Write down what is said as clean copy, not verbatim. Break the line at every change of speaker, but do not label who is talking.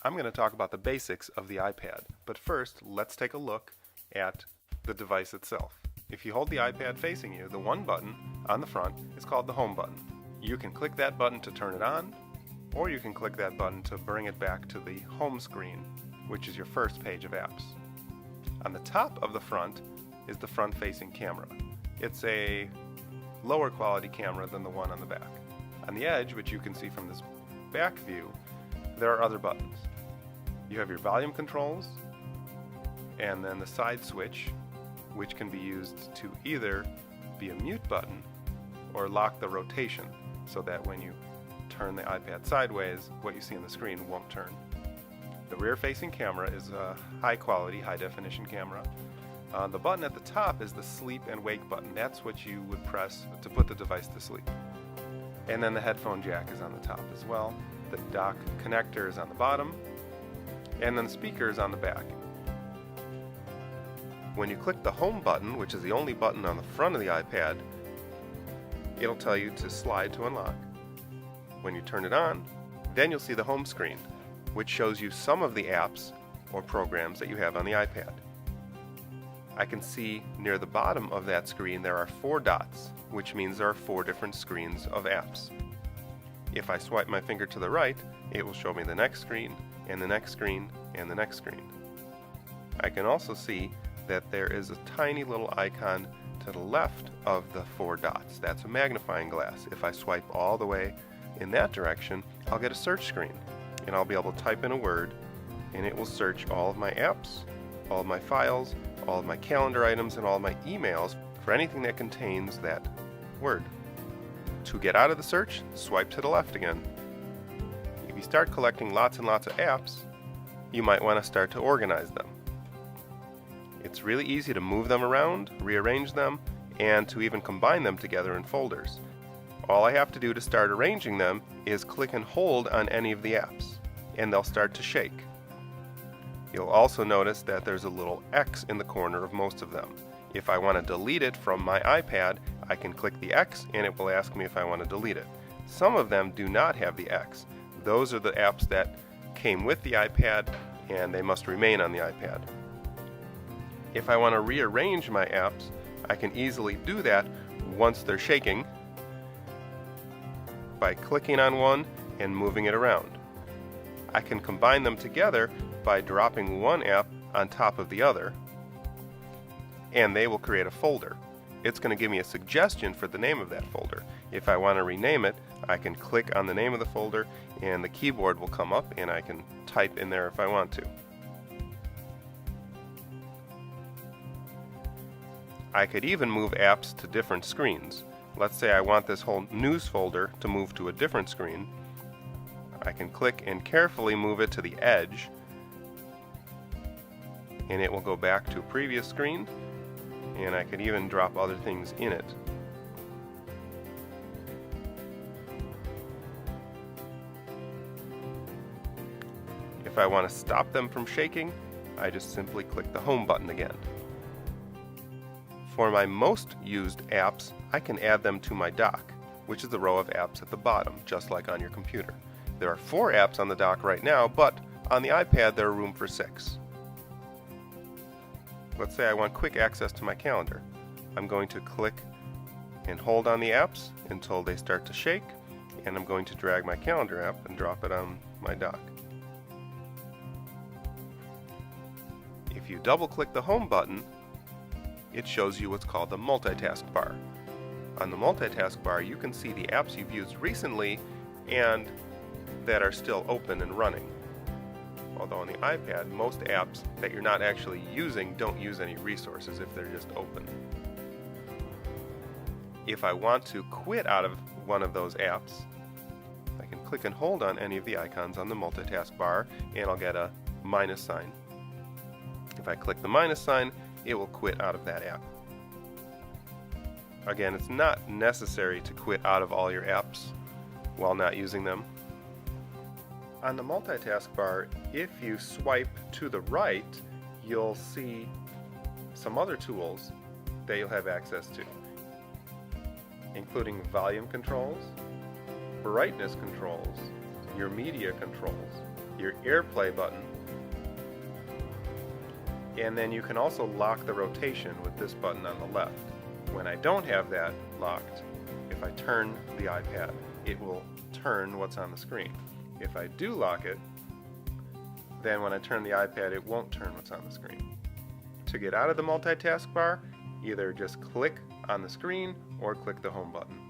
I'm going to talk about the basics of the iPad, but first let's take a look at the device itself. If you hold the iPad facing you, the one button on the front is called the home button. You can click that button to turn it on, or you can click that button to bring it back to the home screen, which is your first page of apps. On the top of the front is the front-facing camera. It's a lower quality camera than the one on the back. On the edge, which you can see from this back view, there are other buttons. You have your volume controls, and then the side switch, which can be used to either be a mute button or lock the rotation, so that when you turn the iPad sideways, what you see on the screen won't turn. The rear-facing camera is a high-quality, high-definition camera. The button at the top is the sleep and wake button. That's what you would press to put the device to sleep. And then the headphone jack is on the top as well. The dock connector is on the bottom, and then the speaker is on the back. When you click the home button, which is the only button on the front of the iPad, it'll tell you to slide to unlock. When you turn it on, then you'll see the home screen, which shows you some of the apps or programs that you have on the iPad. I can see near the bottom of that screen there are 4 dots, which means there are 4 different screens of apps. If I swipe my finger to the right, it will show me the next screen, and the next screen, and the next screen. I can also see that there is a tiny little icon to the left of the 4 dots. That's a magnifying glass. If I swipe all the way in that direction, I'll get a search screen, and I'll be able to type in a word, and it will search all of my apps, all of my files, all of my calendar items, and all of my emails for anything that contains that word. To get out of the search, swipe to the left again. If you start collecting lots and lots of apps, you might want to start to organize them. It's really easy to move them around, rearrange them, and to even combine them together in folders. All I have to do to start arranging them is click and hold on any of the apps, and they'll start to shake. You'll also notice that there's a little X in the corner of most of them. If I want to delete it from my iPad, I can click the X and it will ask me if I want to delete it. Some of them do not have the X. Those are the apps that came with the iPad and they must remain on the iPad. If I want to rearrange my apps, I can easily do that once they're shaking by clicking on one and moving it around. I can combine them together by dropping one app on top of the other, and they will create a folder. It's going to give me a suggestion for the name of that folder. If I want to rename it, I can click on the name of the folder and the keyboard will come up and I can type in there if I want to. I could even move apps to different screens. Let's say I want this whole news folder to move to a different screen. I can click and carefully move it to the edge, and it will go back to a previous screen, and I could even drop other things in it. If I want to stop them from shaking, I just simply click the home button again. For my most used apps, I can add them to my dock, which is the row of apps at the bottom, just like on your computer. There are 4 apps on the dock right now, but on the iPad there are room for 6. Let's say I want quick access to my calendar. I'm going to click and hold on the apps until they start to shake, and I'm going to drag my calendar app and drop it on my dock. If you double-click the home button, it shows you what's called the multitask bar. On the multitask bar, you can see the apps you've used recently and that are still open and running. Although on the iPad, most apps that you're not actually using don't use any resources if they're just open. If I want to quit out of one of those apps, I can click and hold on any of the icons on the multitask bar and I'll get a minus sign. If I click the minus sign, it will quit out of that app. Again, it's not necessary to quit out of all your apps while not using them. On the multitask bar, if you swipe to the right, you'll see some other tools that you'll have access to, including volume controls, brightness controls, your media controls, your AirPlay button, and then you can also lock the rotation with this button on the left. When I don't have that locked, if I turn the iPad, it will turn what's on the screen. If I do lock it, then when I turn the iPad, it won't turn what's on the screen. To get out of the multitask bar, either just click on the screen or click the home button.